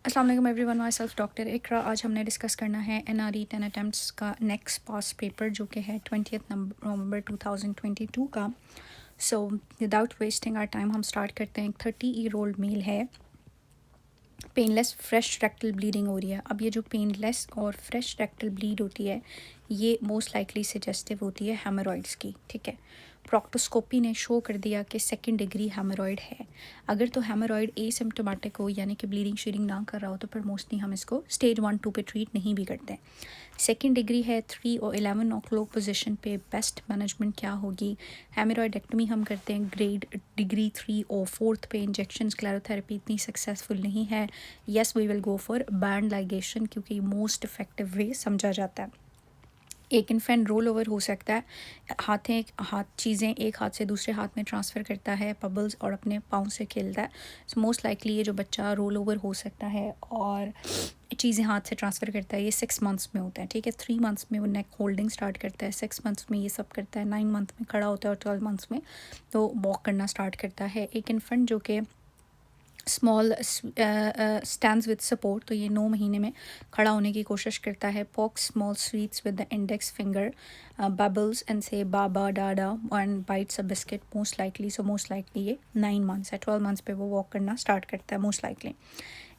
अस्सलाम वालेकुम everyone, my self doctor इकरा। आज हमने डिस्कस करना है NRE 10 अटैम्प्ट्स का नेक्स्ट पास पेपर जो कि है 20 नवंबर 2022 का। So without wasting our time हम स्टार्ट करते हैं। 30-year-old मेल है, पेनलेस फ्रेश रेक्टल ब्लीडिंग हो रही है। अब ये जो पेनलेस और फ्रेश रेक्टल ब्लीड होती है ये मोस्ट लाइकली सजेस्टिव होती है हेमरॉइड्स की। ठीक है, प्रोक्टोस्कोपी ने शो कर दिया कि सेकंड डिग्री हेमरॉइड है। अगर तो हेमरॉइड एसिम्प्टोमेटिक हो यानी कि ब्लीडिंग शीडिंग ना कर रहा हो तो फिर मोस्टली हम इसको स्टेज 1-2 पे ट्रीट नहीं भी करते। सेकंड डिग्री है 3 और 11 ओक्लोक पोजीशन पे बेस्ट मैनेजमेंट क्या होगी? हेमरॉइडेक्टमी हम करते हैं ग्रेड डिग्री 3 और 4 पे। इंजेक्शन स्क्लेरोथेरेपी इतनी सक्सेसफुल नहीं है। Yes we will go for band ligation क्योंकि मोस्ट इफेक्टिव वे समझा जाता है। एक इन्फेंट रोल ओवर हो सकता है, हाथ चीज़ें एक हाथ से दूसरे हाथ में ट्रांसफ़र करता है, पबल्स और अपने पाँव से खेलता है। सो मोस्ट लाइकली ये जो बच्चा रोल ओवर हो सकता है और चीज़ें हाथ से ट्रांसफ़र करता है ये 6 मंथ्स में होता है। ठीक है, 3 मंथ्स में वो नेक होल्डिंग स्टार्ट करता है, 6 मंथ्स में ये सब करता है, 9 मंथ में खड़ा होता है और 12 मंथ्स में तो वॉक करना स्टार्ट करता है। एक इन्फेंट जो कि स्मॉल स्टैंड्स विद सपोर्ट, तो ये 9 महीने में खड़ा होने की कोशिश करता है। Poke small sweets with the index finger, bubbles and से बाबा डाडा and bites a biscuit most likely. So most likely ये 9 मंथ्स है, 12 मंथ्स पे वो वॉक करना स्टार्ट करता है मोस्ट लाइकली।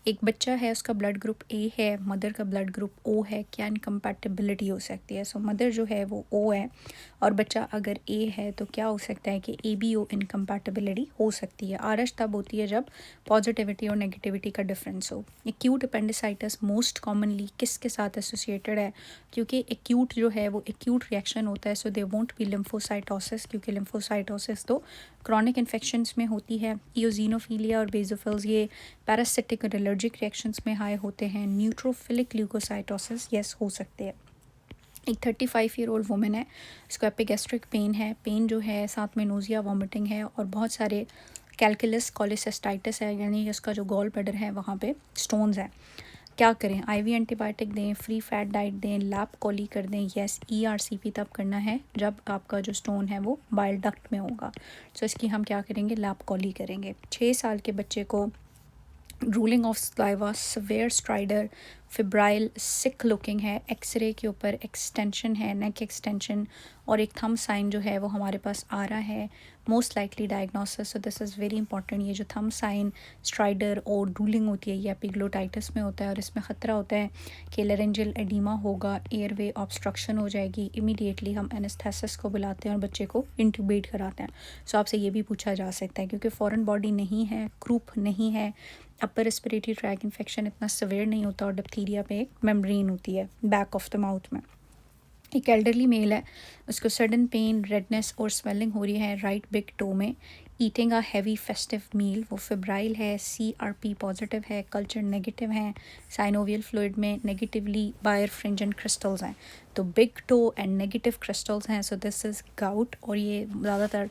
एक बच्चा है, उसका ब्लड ग्रुप ए है, मदर का ब्लड ग्रुप ओ है, क्या इनकम्पैटिबिलिटी हो सकती है? सो मदर जो है वो ओ है और बच्चा अगर ए है तो क्या हो सकता है कि ABO इनकम्पैटिबिलिटी हो सकती है। आरश तब होती है जब पॉजिटिविटी और नेगेटिविटी का डिफरेंस हो। एक्यूट अपेंडिसाइटिस मोस्ट कॉमनली किसके साथ एसोसिएटेड है? क्योंकि एक्यूट जो है वो एक्यूट रिएक्शन होता है, सो दे वोंट बी लिम्फोसाइटोसिस, क्योंकि लिम्फोसाइटोसिस तो क्रॉनिक इन्फेक्शंस में होती है। इयोजिनोफीलिया और बेजोफिल्स ये पैरासिटिक और एलर्जिक रिएक्शंस में हाई होते हैं। न्यूट्रोफिलिक ल्यूकोसाइटोसिस यस हो सकते हैं। एक 35-year-old वुमेन है, उसको एपिगैस्ट्रिक पेन है, पेन जो है साथ में नोजिया वॉमिटिंग है और बहुत सारे कैलकुलस कोलिसिस्टाइटिस है, यानी उसका जो गॉल ब्लैडर है वहाँ पे स्टोन्स हैं। क्या करें? IV एंटीबायोटिक दें, फ्री फैट डाइट दें, लैप कॉली कर दें? यस, ERCP तब करना है जब आपका जो स्टोन है वो बाइल डक्ट में होगा। सो इसकी हम क्या करेंगे? लैप कॉली करेंगे। 6 साल के बच्चे को ruling of saliva, severe strider, febrile, sick looking है, एक्सरे के ऊपर एक्सटेंशन है, नेक एक्सटेंशन और एक थंब साइन जो है वो हमारे पास आ रहा है। Most likely diagnosis, so this is very important. ये जो थंब साइन, स्ट्राइडर और रूलिंग होती है ये एपिग्लोटाइटिस में होता है और इसमें ख़तरा होता है कि लेरेंजियल एडिमा होगा, एयरवे ऑब्स्ट्रक्शन हो जाएगी। इमीडिएटली हम एनेस्थेसिस को बुलाते हैं और बच्चे को इंट्यूबेट कराते हैं। सो आपसे ये भी पूछा जा सकता है क्योंकि फॉरेन बॉडी नहीं है, क्रूप नहीं है, अपर रेस्पिरेटरी ट्रैक इन्फेक्शन इतना सवेयर नहीं होता और डिप्थीरिया पे एक मेम्ब्रेन होती है बैक ऑफ द माउथ में। एक एल्डरली मेल है, उसको सडन पेन, रेडनेस और स्वेलिंग हो रही है राइट बिग टो में। Eating a heavy festive meal, वो फिब्राइल है, CRP पॉजिटिव है, कल्चर नेगेटिव है, साइनोवियल फ्लूइड में नेगेटिवली बायरफ्रिंजेंट क्रिस्टल्स हैं, तो big toe and negative crystals हैं। सो दिस इज़ गाउट और ये ज़्यादातर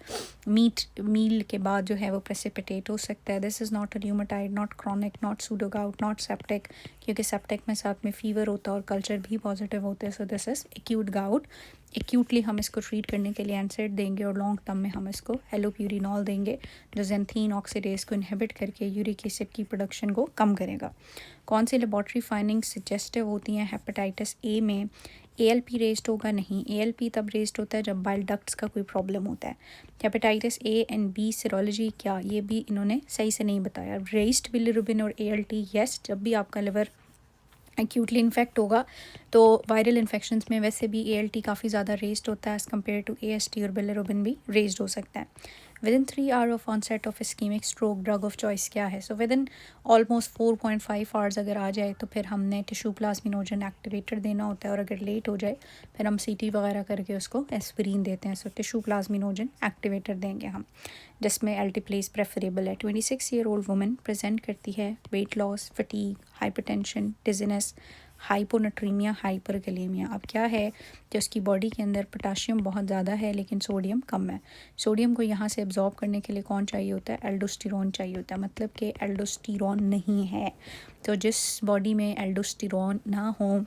मील के बाद जो है वो प्रेसिपिटेट हो सकता है। This is not a rheumatoid, not chronic, not pseudo gout, not septic, क्योंकि सेप्टिक में साथ में फीवर होता है और कल्चर भी पॉजिटिव होते हैं। So this is acute gout. Actually हम इसको ट्रीट करने के लिए एनसेड देंगे और लॉन्ग टर्म में हम इसको हेलोप्यूरिनॉल देंगे जो ज़ैंथीन ऑक्सीडेज को इनहिबिट करके यूरिक एसिड की प्रोडक्शन को कम करेगा। कौन सी लेबॉर्ट्री फाइंडिंग्स सजेस्टिव होती हैं? हेपेटाइटिस ए में ALP रेस्ड होगा नहीं, ALP तब रेस्ड होता है जब बाइल डक्ट्स का कोई प्रॉब्लम होता है। Hepatitis A and B serology क्या, ये भी इन्होंने सही से नहीं बताया। रेस्ड बिलिरुबिन और ALT यस, जब भी आपका लिवर एक्यूटली इन्फेक्ट होगा तो वायरल इन्फेक्शंस में वैसे भी ALT काफ़ी ज़्यादा रेस्ड होता है एज़ कम्पेयर टू AST और बिलिरुबिन भी रेस्ड हो सकता है। Within 3 hour of onset of ischaemic stroke drug of choice क्या है? So within almost 4.5 hours अगर आ जाए तो फिर हमने टिश्यू प्लाज्मिनोजन एक्टिवेटर देना होता है और अगर लेट हो जाए फिर हम CT वगैरह करके उसको एस्पिरिन देते हैं। सो टिश्यू प्लाज्मिनोजन एक्टिवेटर देंगे हम, जिसमें अल्टीप्लेस प्रेफरेबल है। 26-year-old वुमेन प्रेजेंट करती है weight loss, fatigue, hypertension, dizziness, hyponatraemia, hyperkalaemia. अब क्या है कि उसकी बॉडी के अंदर पोटाशियम बहुत ज़्यादा है लेकिन सोडियम कम है। सोडियम को यहाँ से एब्जॉर्ब करने के लिए कौन चाहिए होता है? एल्डोस्टेरोन चाहिए होता है, मतलब कि एल्डोस्टेरोन नहीं है। तो जिस बॉडी में एल्डोस्टेरोन ना हो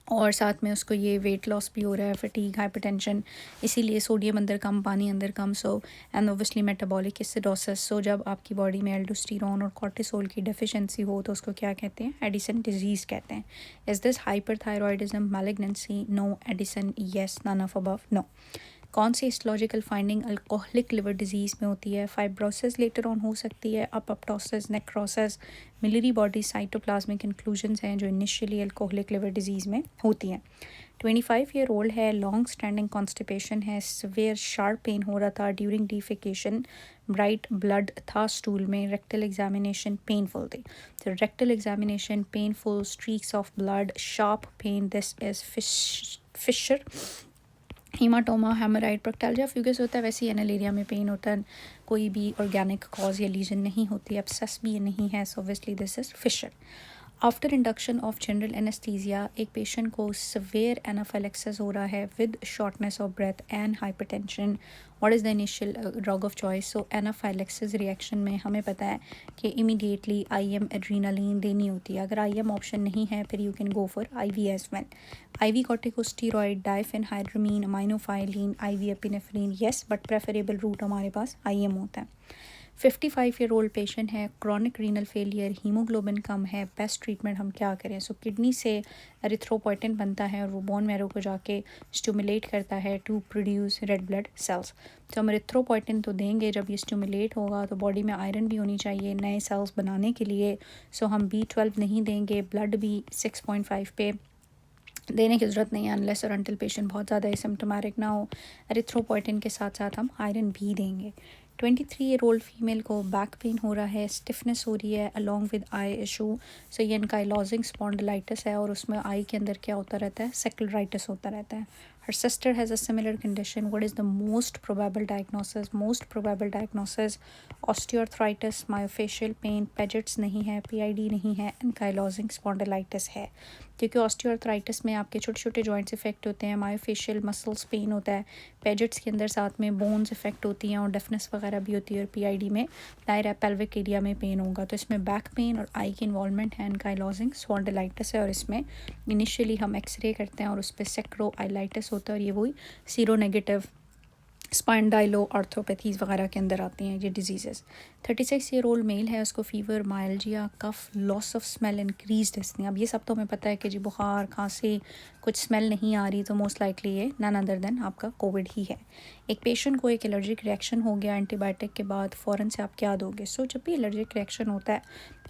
और साथ में उसको ये वेट लॉस भी हो रहा है, फटीग, हाइपरटेंशन, इसीलिए सोडियम अंदर कम, पानी अंदर कम, so and obviously metabolic acidosis. So जब आपकी बॉडी में एल्डोस्टेरोन और कॉर्टिसोल की डेफिशिएंसी हो तो उसको क्या कहते हैं? एडिसन डिजीज़ कहते हैं। Is this hyperthyroidism, malignancy? No. Addison, yes. None of above, no. कौन सी histological finding alcoholic liver disease में होती है? फाइब्रोसिस लेटर ऑन हो सकती है, apoptosis, necrosis, Mallory body cytoplasmic inclusions हैं जो इनिशियली अल्कोहलिक लिवर डिजीज़ में होती हैं। 25 ईयर ओल्ड है, लॉन्ग स्टैंडिंग कॉन्स्टिपेशन है, सवेयर शार्प पेन हो रहा था ड्यूरिंग डिफिकेशन, ब्राइट ब्लड था स्टूल में, रेक्टल एग्जामिनेशन पेनफुल थी। तो rectal examination painful, streaks of blood, sharp pain, this is fissure. Haematoma, haemorrhoid, proctalgia fugax होता है, वैसे ही एनल एरिया में पेन होता है, कोई भी ऑर्गेनिक कॉज या लीजन नहीं होती, एब्सेस भी ये नहीं है, so obviously this is fissure. After induction of general anaesthesia एक पेशेंट को सवेयर एनाफाइलेक्सिस हो रहा है with shortness of breath and hypertension, what is the initial drug of choice? So anaphylaxis reaction में हमें पता है कि इमीडिएटली IM एड्रीनालीन देनी होती है। अगर IM ऑप्शन नहीं है फिर you can go for IV as well. IV corticosteroid, diphenhydramine, aminophylline, IV epinephrine, yes, but preferable route हमारे पास IM होता है। 55 ईयर ओल्ड पेशेंट है, क्रॉनिक रीनल फेलियर, हीमोग्लोबिन कम है, बेस्ट ट्रीटमेंट हम क्या करें? सो किडनी से एरिथ्रोपोइटिन बनता है और वो बोन मैरो को जाके स्टिमुलेट करता है to produce red blood cells. तो हम एरिथ्रोपोइटिन तो देंगे, जब ये स्टिमुलेट होगा तो बॉडी में आयरन भी होनी चाहिए नए सेल्स बनाने के लिए। सो हम B12 नहीं देंगे, ब्लड भी 6.5 पे देने की ज़रूरत नहीं है अनलेस और अनटिल पेशेंट बहुत ज़्यादा सिम्टोमेटिक ना हो। एरिथ्रोपोइटिन के साथ साथ हम आयरन भी देंगे। 23 ईयर ओल्ड फीमेल को बैक पेन हो रहा है, स्टिफनेस हो रही है अलॉन्ग विद आई इशू। सो ये एनकाइलोजिंग स्पॉन्डिलाइटिस है और उसमें आई के अंदर क्या होता रहता है? सेक्युलराइटिस होता रहता है। Her sister has a similar condition. What is the most probable diagnosis? Most probable diagnosis osteoarthritis, myofascial pen, Piaget's नहीं है, PID नहीं है, एनकाइलोजिंग स्पॉन्डिलाइटिस है। क्योंकि ऑस्टियोआर्थराइटिस में आपके छोटे छोटे जॉइंट्स इफेक्ट होते हैं, मायोफेशियल मसल्स पेन होता है, पेजेट्स के अंदर साथ में बोन्स इफेक्ट होती हैं और डेफनेस वगैरह भी होती है, और PID में दायरा पेल्विक एरिया में पेन होगा। तो इसमें बैक पेन और आई की इन्वॉल्वमेंट है, एनकाइलोजिंग स्पॉन्डिलाइटिस है, और इसमें इनिशियली हम एक्सरे करते हैं और उस पर सेक्रोआइलाइटिस होता है और ये वही सीरो नेगेटिव स्पाइनडाइलो आर्थोपैथीज़ वगैरह के अंदर आती हैं ये डिजीज़। 36 ईयर ओल्ड मेल है, उसको fever, myalgia, cough, loss of smell, increase dyspnoea. अब ये सब तो हमें पता है कि जी बुखार, खांसी, कुछ स्मेल नहीं आ रही तो मोस्ट लाइकली ये नन अदर देन आपका कोविड ही है। एक पेशेंट को एक एलर्जिक रिएक्शन हो गया एंटीबायोटिक के बाद, फ़ौरन से आप क्या दोगे? सो जब भी एलर्जिक रिएक्शन होता है,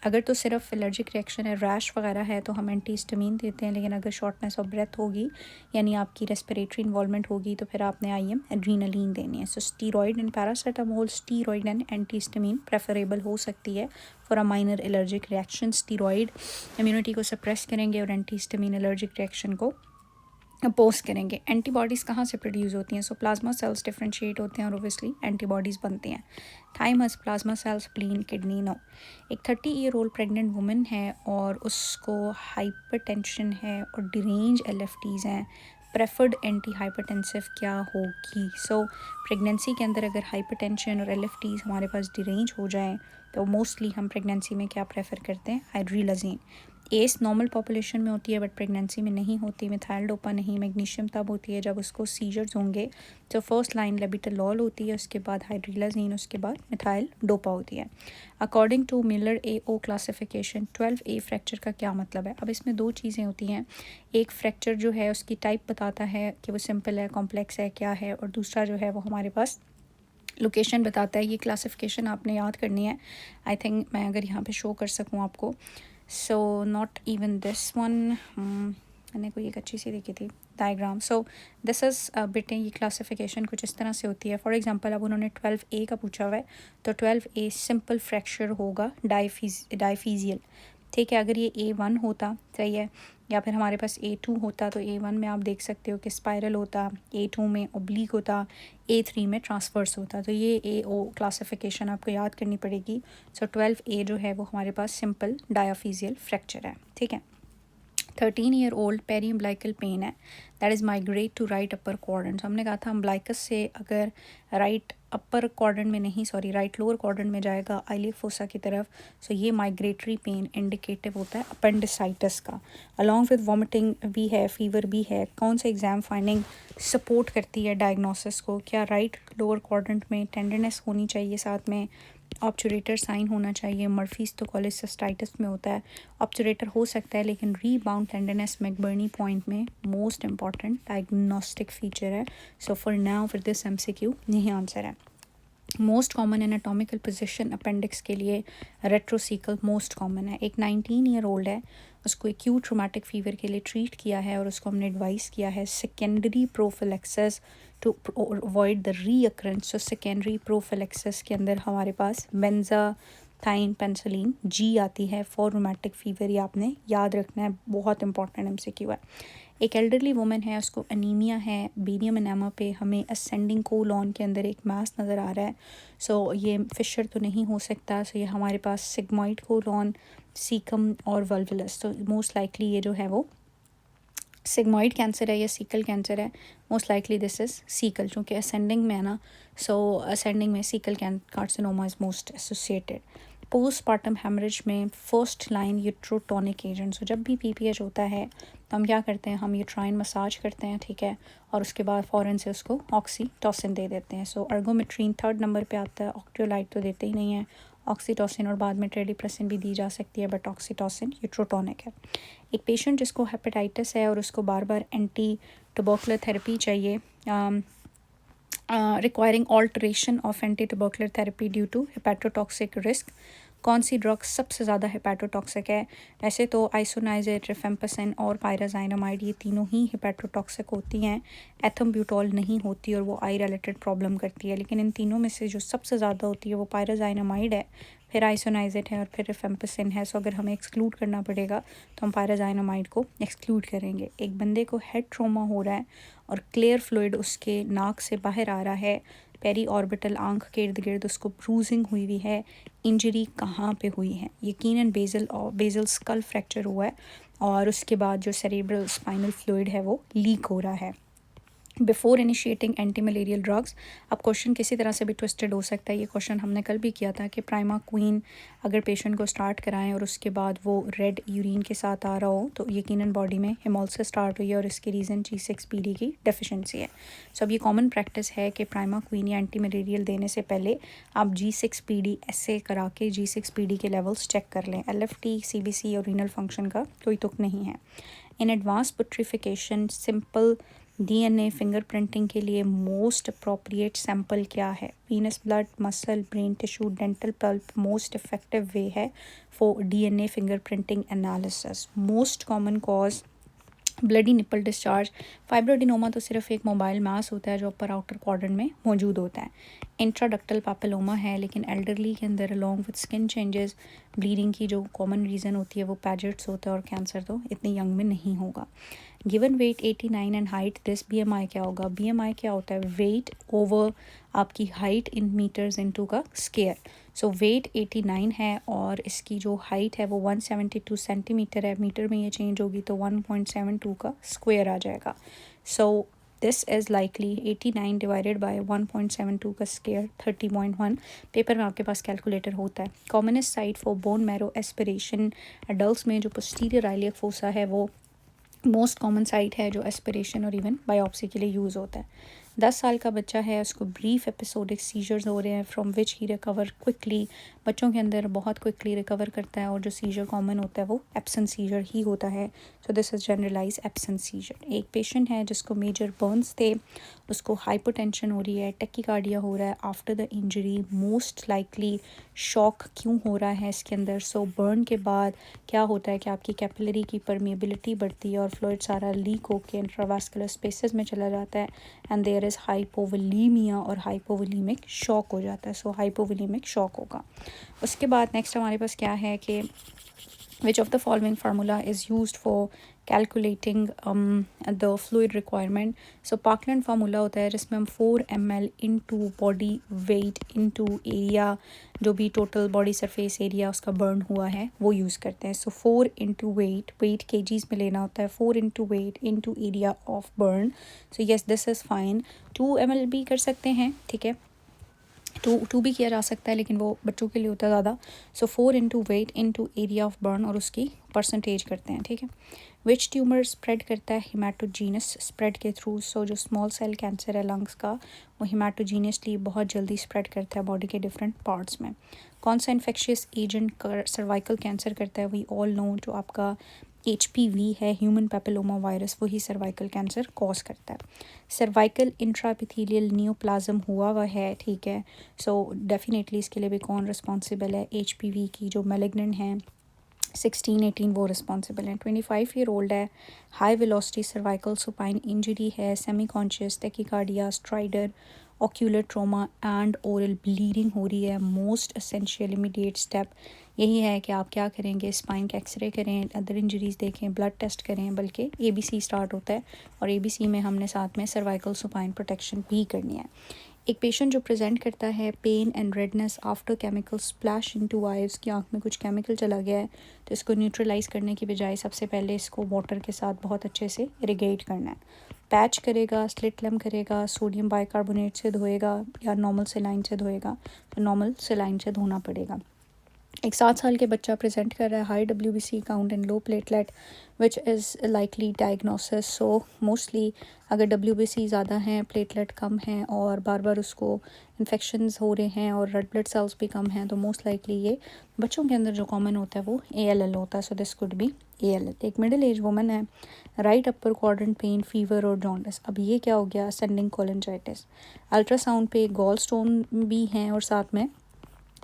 अगर तो सिर्फ एलर्जिक रिएक्शन है, रैश वगैरह है, तो हम एंटीहिस्टामिन देते हैं, लेकिन अगर शॉर्टनेस ऑफ ब्रेथ होगी यानी आपकी रेस्पिरेटरी इन्वॉल्वमेंट होगी तो फिर आपने IM एड्रीनालीन देनी है। So steroid and paracetamol, steroid and antihistamine preferable हो सकती है for a minor allergic reaction. Steroid immunity को सप्रेस करेंगे और एंटीहिस्टामिन एलर्जिक रिएक्शन को अपोज करेंगे। एंटीबॉडीज़ कहाँ से प्रोड्यूस होती हैं? सो प्लाज्मा सेल्स डिफ्रेंशिएट होते हैं और ओबियसली एंटीबॉडीज़ बनती हैं। Thymus, plasma cells, spleen, kidney, no. एक 30 ईयर ओल्ड प्रेग्नेंट वुमेन है और उसको हाइपरटेंशन है और डिरेंज LFTs हैं, प्रेफर्ड एंटी हाइपरटेंसिव क्या होगी? सो प्रेगनेंसी के अंदर अगर हाइपरटेंशन और LFTs हमारे पास डिरेंज हो जाएं तो मोस्टली हम प्रेगनेंसी में क्या प्रेफर करते हैं? हाइड्रीलाजीन। एस नॉर्मल पॉपुलेशन में होती है बट प्रेगनेंसी में नहीं होती। मिथाइल डोपा नहीं, मैग्नीशियम तब होती है जब उसको सीजर्स होंगे। तो फर्स्ट लाइन लेबिटलॉल होती है, उसके बाद हाइड्रीलाजीन, उसके बाद मिथाइल डोपा होती है। According to Muller AO classification 12A fracture का क्या मतलब है? अब इसमें दो चीज़ें होती हैं, एक फ्रैक्चर जो है उसकी टाइप बताता है कि वो सिंपल है, कॉम्प्लेक्स है, क्या है, और दूसरा जो है वो हमारे पास लोकेशन बताता है। ये क्लासिफिकेशन आपने याद करनी है। आई थिंक मैं अगर यहाँ पे शो कर सकूँ आपको, so not even this one, मैंने कोई एक अच्छी सी देखी थी डायग्राम। सो दिस इज़ बेटे ये क्लासिफिकेशन कुछ इस तरह से होती है। फॉर एग्जांपल अब उन्होंने 12A का पूछा हुआ है, तो 12A सिंपल फ्रैक्चर होगा डायफीजियल, ठीक है। अगर ये A1 होता, सही है, या फिर हमारे पास A2 होता, तो A1 में आप देख सकते हो कि स्पाइरल होता, A2 में ओब्लिक होता, A3 में ट्रांसवर्स होता। तो ये AO क्लासिफिकेशन आपको याद करनी पड़ेगी। सो 12A जो है वो हमारे पास सिंपल डायफीजियल फ्रैक्चर है, ठीक है। 13-year-old पेरी अम्बलाइकल पेन है, that is migrate to right upper quadrant. तो हमने कहा था अम्बलाइकस से अगर राइट अपर क्वाड्रेंट में नहीं, सॉरी राइट लोअर क्वाड्रेंट में जाएगा आइलिक फोसा की तरफ, सो ये माइग्रेटरी पेन इंडिकेटिव होता है अपेंडिसाइटिस का। अलॉन्ग विद वॉमिटिंग भी है, फीवर भी है। कौन सा एग्ज़ाम फाइंडिंग सपोर्ट करती है डायग्नोसिस को? क्या राइट लोअर क्वाड्रेंट में टेंडरनेस होनी चाहिए, साथ में ऑब्चुरेटर साइन होना चाहिए। मर्फीज तो कॉलेसिस्टाइटिस में होता है, ऑब्चुरेटर हो सकता है, लेकिन रीबाउंड टेंडरनेस मैकबर्नी पॉइंट में मोस्ट इंपॉर्टेंट डायग्नोस्टिक फीचर है। So for now for this MCQ यही आंसर है। Most common anatomical position appendix के लिए रेट्रोसीकल मोस्ट कॉमन है। एक 19-year-old है, उसको एक्यूट ट्रोमेटिक फीवर के लिए ट्रीट किया है और उसको हमने एडवाइस किया है secondary prophylaxis to avoid the recurrence. So secondary prophylaxis के अंदर हमारे पास बेंजाथाइन पेंसिलिन जी आती है फॉर रोमेटिक फीवर। ये आपने याद रखना है, बहुत इंपॉर्टेंट MCQ है। एक एल्डरली वुमेन है, उसको अनीमिया है, बेरियम एनेमा पे हमें असेंडिंग कोलॉन के अंदर एक मास नज़र आ रहा है। सो ये फिशर तो नहीं हो सकता। सो ये हमारे पास सिग्मॉइड कोलॉन, सीकम और वल्वुलस। तो मोस्ट लाइकली ये जो है वो सिग्मॉइड कैंसर है या सीकल कैंसर है। Most likely this is caecal, चूँकि असेंडिंग में है ना, सो असेंडिंग में caecal carcinoma is most associated. Postpartum haemorrhage में first line uterotonic agent. So जब भी PPH होता है तो हम क्या करते हैं, हम यूट्राइन मसाज करते हैं, ठीक है, और उसके बाद फ़ौरन से उसको ऑक्सीटोसिन दे देते हैं। सो अर्गोमेट्रीन 3rd नंबर पे आता है। ऑक्टियोलाइट तो देते ही नहीं है, ऑक्सीटोसिन और बाद में टेडिप्रेसिन भी दी जा सकती है, बट ऑक्सीटोसिन यूट्रोटोनिक है। एक पेशेंट जिसको हेपेटाइटिस है और उसको बार बार एंटी ट्यूबरकुलर थेरेपी चाहिए, requiring alteration of anti tubercular therapy due to hepatotoxic risk. कौन सी ड्रग सबसे ज़्यादा हेपेटोटॉक्सिक है? वैसे तो आइसोनाइजेट, रिफेम्पसिन और पायराजाइनामाइड ये तीनों ही हेपेटोटॉक्सिक होती हैं। एथम्ब्यूटॉल नहीं होती और वो आई रिलेटेड प्रॉब्लम करती है, लेकिन इन तीनों में से जो सबसे ज़्यादा होती है वो पायराजाइनामाइड है, फिर आइसोनाइजेट है और फिर रिफेम्पसिन है। सो अगर हमें एक्सक्लूड करना पड़ेगा तो हम पायराजाइनामाइड को एक्सक्लूड करेंगे। एक बंदे को हेड ट्रॉमा हो रहा है और क्लियर फ्लूइड उसके नाक से बाहर आ रहा है, पेरी ऑर्बिटल आंख के इर्द गिर्द उसको ब्रूजिंग हुई हुई है। इंजरी कहाँ पे हुई है? यकीनन बेजल स्कल फ्रैक्चर हुआ है और उसके बाद जो सेरेब्रल स्पाइनल फ्लूइड है वो लीक हो रहा है। Before initiating anti malarial drugs, अब क्वेश्चन किसी तरह से भी ट्विस्टेड हो सकता है। ये क्वेश्चन हमने कल भी किया था कि प्राइमा क्वीन अगर पेशेंट को स्टार्ट कराएं और उसके बाद वो रेड यूरिन के साथ आ रहा हो तो यकीनन बॉडी में हेमोलिसिस स्टार्ट हुई है और इसकी रीज़न G6PD की डेफिशिएंसी है। सो अब ये कॉमन प्रैक्टिस है कि प्राइमा क्वीन या एंटी मलेरियल देने से पहले आप G6PD ऐसे करा के G6PD के लेवल्स चेक कर लें। LFT, CBC और रीनल फंक्शन का कोई तुक नहीं है। In advance putrefaction simple DNA fingerprinting के लिए मोस्ट अप्रोप्रिएट सैंपल क्या है? Venous blood, muscle, brain tissue, dental pulp most effective way है for DNA fingerprinting analysis. Most common cause bloody nipple discharge. Fibroadenoma तो सिर्फ एक मोबाइल मास होता है जो अपर आउटर क्वाड्रेंट में मौजूद होता है। इंट्राडक्टल पापिलोमा है, लेकिन एल्डरली के अंदर along with skin changes bleeding की जो कॉमन रीज़न होती है वो पैजेट्स होता है और कैंसर तो इतने यंग में नहीं होगा। Given weight 89 and height this BMI क्या होगा? BMI क्या होता है? वेट ओवर आपकी हाइट इन मीटर्स इनटू का स्क्वायर। सो वेट 89 है और इसकी जो हाइट है वो 172 सेंटीमीटर है। मीटर में ये चेंज होगी तो 1.72 का स्क्वायर आ जाएगा। सो this is likely 89 divided by 1.72 का स्क्वायर 30.1। पेपर में आपके पास कैलकुलेटर होता है। Commonest site for bone marrow aspiration adults में जो पोस्टीरियर आइलियक फोसा है वो मोस्ट कॉमन साइट है जो एस्पिरेशन और इवन बायोप्सी के लिए यूज़ होता है। 10 साल का बच्चा है, उसको ब्रीफ एपिसोडिक सीजर्स हो रहे हैं from which he recover quickly. बच्चों के अंदर बहुत क्विकली रिकवर करता है और जो सीजर कॉमन होता है वो एब्सेंट सीजर ही होता है। So this is generalise absent seizure. एक पेशेंट है जिसको मेजर बर्न्स थे, उसको हाइपोटेंशन हो रही है, टैकीकार्डिया हो रहा है after the injury. Most likely shock क्यों हो रहा है इसके अंदर? सो बर्न के बाद क्या होता है कि आपकी कैपिलरी की परमेबिलिटी बढ़ती है और फ्लूइड सारा लीक होकर इंट्रावास्कुलर स्पेसेस में चला जाता है एंड देयर इज़ हाइपोवोलीमिया और हाइपोवोलीमिक शॉक हो जाता है। सो हाइपोवोलीमिक शॉक होगा। उसके बाद नेक्स्ट हमारे पास क्या है कि which of the following formula is used for calculating the fluid requirement? So Parkland formula होता है जिसमें हम 4 ml into body weight into area, जो भी total body surface area उसका burn हुआ है वो use करते हैं. So 4 into weight kgs में लेना होता है, 4 into weight into area of burn. So yes, this is fine. 2 ml भी कर सकते हैं, ठीक है, टू भी किया जा सकता है लेकिन वो बच्चों के लिए होता है ज़्यादा. सो 4 into weight into area of burn और उसकी परसेंटेज करते हैं, ठीक है. विच ट्यूमर स्प्रेड करता है हिमाटोजीनस स्प्रेड के थ्रू? सो जो स्मॉल सेल कैंसर है लंग्स का वो हिमाटोजीनियसली बहुत जल्दी स्प्रेड करता है बॉडी के डिफरेंट पार्ट्स में. कौन सा इन्फेक्शियस एजेंट सर्वाइकल कैंसर करता है? वी ऑल नो जो आपका HPV है, ह्यूमन पेपिलोमा वायरस, वही सर्वाइकल कैंसर कॉज करता है. सर्वाइकल इंट्रापिथेलियल नियोप्लाज्म हुआ है, ठीक है. सो डेफिनेटली इसके लिए भी कौन रिस्पॉन्सिबल है? HPV की जो मैलिग्नेंट हैं 16-18 वो रिस्पॉन्सिबल हैं. 25 ईयर ओल्ड है, high velocity cervical supine injury है, semi conscious, tachycardia, stridor, ocular trauma and oral bleeding हो रही है. मोस्ट एसेंशियल इमीडिएट स्टेप यही है कि आप क्या करेंगे, स्पाइन का एक्सरे करें, अदर इंजरीज़ देखें, ब्लड टेस्ट करें, बल्कि ABC स्टार्ट होता है और ABC में हमने साथ में सर्वाइकल सुपाइन प्रोटेक्शन भी करनी है. एक पेशेंट जो प्रेजेंट करता है pain and redness after chemical splash into eye, उसकी आँख में कुछ केमिकल चला गया है, तो इसको न्यूट्रलाइज़ करने की बजाय सबसे पहले इसको वाटर के साथ बहुत अच्छे से इरिगेट करना है. पैच करेगा, स्लिट लैम्प करेगा, सोडियम बाइकार्बोनेट से धोएगा या नॉर्मल सेलाइन से धोएगा, तो नॉर्मल सेलाइन से धोना पड़ेगा. एक 7 साल के बच्चा प्रेजेंट कर रहा है, high WBC count and low platelet which is likely diagnosis. So mostly अगर WBC ज़्यादा हैं, प्लेटलेट कम हैं और बार बार उसको इन्फेक्शंस हो रहे हैं और रेड ब्लड सेल्स भी कम हैं, तो मोस्ट लाइकली ये बच्चों के अंदर जो कॉमन होता है वो ALL होता है. So this could be ALL. एक मिडिल एज वुमन है, right upper quadrant pen, fever और जॉन्डिस. अब ये क्या हो गया? असेंडिंग कोलिंजाइटिस. अल्ट्रासाउंड पे गॉल स्टोन भी हैं और साथ में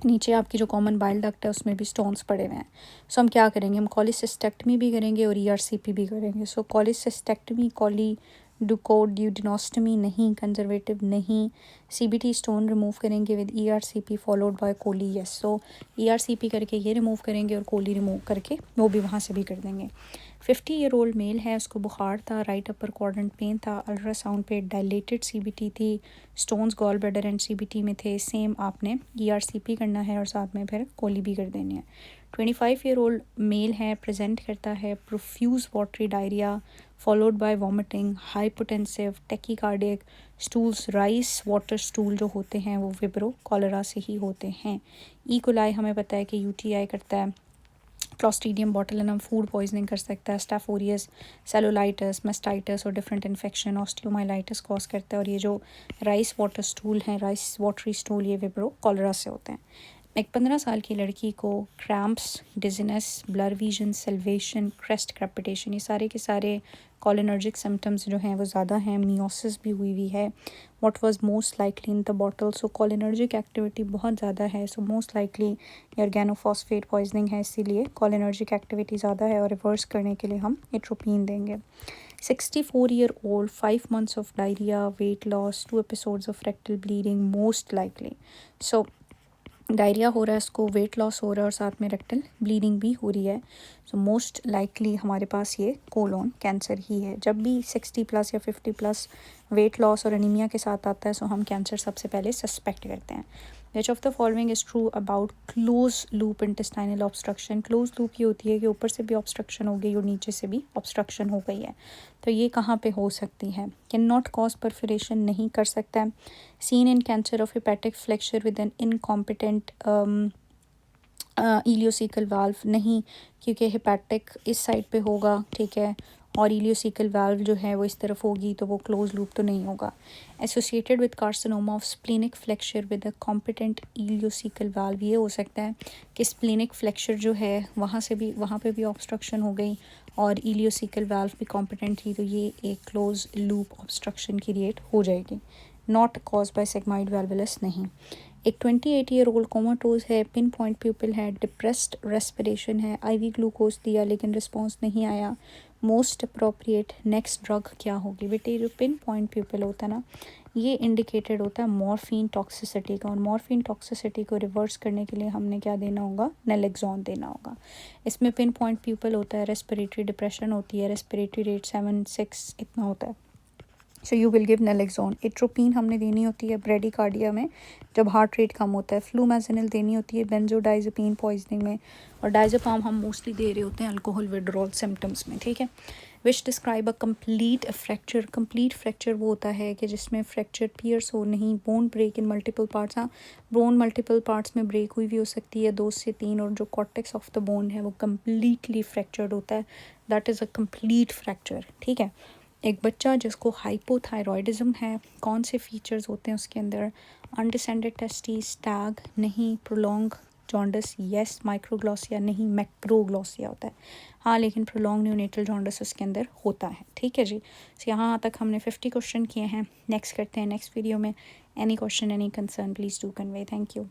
नीचे आपकी जो कॉमन बाइल डक्ट है उसमें भी स्टोन्स पड़े हुए हैं. सो हम क्या करेंगे? हम कॉलिसिस्टेक्टमी भी करेंगे और ERCP भी करेंगे. सो कॉलिसिस्टेक्टमी, कॉलीडुकोड्यूडिनोस्टमी नहीं, कंजर्वेटिव नहीं. CBT स्टोन रिमूव करेंगे विद ERCP फॉलोड बाय कोली. यस, सो ERCP करके ये रिमूव करेंगे और कोली रिमूव करके वो भी वहाँ से भी कर देंगे. 50 ईयर ओल्ड मेल है, उसको बुखार था, राइट अपर क्वाड्रेंट पेन था, अल्ट्रासाउंड पे डायलेटेड CBT थी, stones gall bladder and CBT में थे. सेम आपने ERCP करना है और साथ में फिर कोली भी कर देनी है. 25 ईयर ओल्ड मेल है, प्रेजेंट करता है profuse watery diarrhoea followed by vomiting, hypotensive, tachycardic, stools, rice water stool जो होते हैं वो विब्रो कॉलरा से ही होते हैं. E. coli हमें पता है कि UTI करता है, क्लॉस्ट्रीडियम बोटुलिनम फूड पॉइजनिंग कर सकता है, स्टाफ ओरियस, सेलुलाइटिस, मेस्टाइटिस और डिफरेंट इन्फेक्शन, ऑस्टियोमाइलाइटिस कॉज करता है. और ये जो राइस वाटर स्टूल हैं, राइस वाटरी स्टूल, ये विब्रो कॉलरा से होते हैं. एक 15 साल की लड़की को cramps, dizziness, blur vision, salvation, crest crepitation, ये सारे के सारे कॉलिनर्जिक सिम्टम्स जो हैं वो ज़्यादा हैं. मियोसिस भी हुई है. What was most likely in the bottle? So cholinergic activity बहुत ज़्यादा है, सो मोस्ट लाइकली ऑर्गेनोफॉस्फेट पॉइजनिंग है, इसीलिए कॉलिनर्जिक एक्टिविटी ज़्यादा है और रिवर्स करने के लिए हम एट्रोपिन देंगे. 64 year old, 5 months of diarrhoea, weight loss, 2 episodes of rectal bleeding, most likely. So diarrhoea हो रहा है, इसको वेट लॉस हो रहा है और साथ में रेक्टल ब्लीडिंग भी हो रही है. सो मोस्ट लाइकली हमारे पास ये कोलोन कैंसर ही है. जब भी 60+ या 50+ वेट लॉस और एनीमिया के साथ आता है, सो हम कैंसर सबसे पहले सस्पेक्ट करते हैं. Which of the following is true about close loop intestinal obstruction? Close loop ये होती है कि ऊपर से भी ऑब्स्ट्रक्शन हो गई और नीचे से भी ऑब्स्ट्रक्शन हो गई है, तो ये कहाँ पे हो सकती है? कैन नॉट कॉज परफोरेशन, नहीं कर सकता है. Seen in cancer of hepatic flexure with an incompetent ileocaecal valve, नहीं, क्योंकि हेपेटिक इस साइड पे होगा, ठीक है, और इलियोसिकल वाल्व जो है वो इस तरफ होगी, तो वो क्लोज लूप तो नहीं होगा. Associated with carcinoma of splenic flexure with a competent ileocaecal valve, ये हो सकता है कि स्प्लीनिक फ्लेक्चर जो है वहाँ पे भी ऑब्स्ट्रक्शन हो गई और इलियोसिकल वाल्व भी कॉम्पिटेंट थी, तो ये एक क्लोज लूप ऑब्स्ट्रक्शन क्रिएट हो जाएगी. नॉट कॉज बाय सिग्मॉइड वाल्वुलस, नहीं. एक 28 ईयर ओल्ड कोमाटोज है, पिन पॉइंट प्यूपिल है, डिप्रेस्ड रेस्पिरेशन है, IV ग्लूकोज दिया लेकिन रिस्पॉन्स नहीं आया. मोस्ट अप्रोप्रिएट नेक्स्ट ड्रग क्या होगी? बेटे जो पिन पॉइंट प्यूपिल होता है ना, ये इंडिकेटेड होता है मॉर्फिन टॉक्सिसिटी का, और मॉर्फिन टॉक्सिसिटी को रिवर्स करने के लिए हमने क्या देना होगा, नैलेक्सोन देना होगा। इसमें पिन पॉइंट प्यूपल होता है, रेस्पिरेटरी डिप्रेशन होती है, रेस्पिरेटरी रेट 7-6 इतना होता है। So you will give naloxone. Atropine हमने देनी होती है ब्रेडिकार्डिया में जब हार्ट रेट कम होता है। फ्लूमाजिनिल देनी होती है बेंजोडाइज़ेपिन पॉइजनिंग में, और डाइज़ेपाम हम मोस्टली दे रहे होते हैं अल्कोहल विड्रॉल सिम्टम्स में, ठीक है। Which describe a complete fracture. Complete fracture वो होता है कि जिसमें फ्रैक्चर पियर्स हो नहीं, bone break in multiple parts. हाँ, बोन मल्टीपल पार्ट्स में ब्रेक हुई भी हो सकती है 2 से 3, और जो कॉर्टेक्स ऑफ द बोन है वो कम्प्लीटली फ्रैक्चर्ड होता है, that is a complete fracture, ठीक है। एक बच्चा जिसको हाइपोथायरॉयडिज्म है, कौन से फीचर्स होते हैं उसके अंदर, अनडिसेंडेड टेस्टिस, टैग नहीं, प्रोलॉन्ग जॉन्डिस यस, माइक्रोग्लॉसिया नहीं, मैक्रोग्लॉसिया होता है हाँ, लेकिन प्रोलॉन्ग न्यूनेटल जॉन्डिस उसके अंदर होता है, ठीक है जी। तो यहाँ तक हमने 50 क्वेश्चन किए हैं। नेक्स्ट करते हैं नेक्स्ट वीडियो में। Any question, any concern, please do convey. Thank you.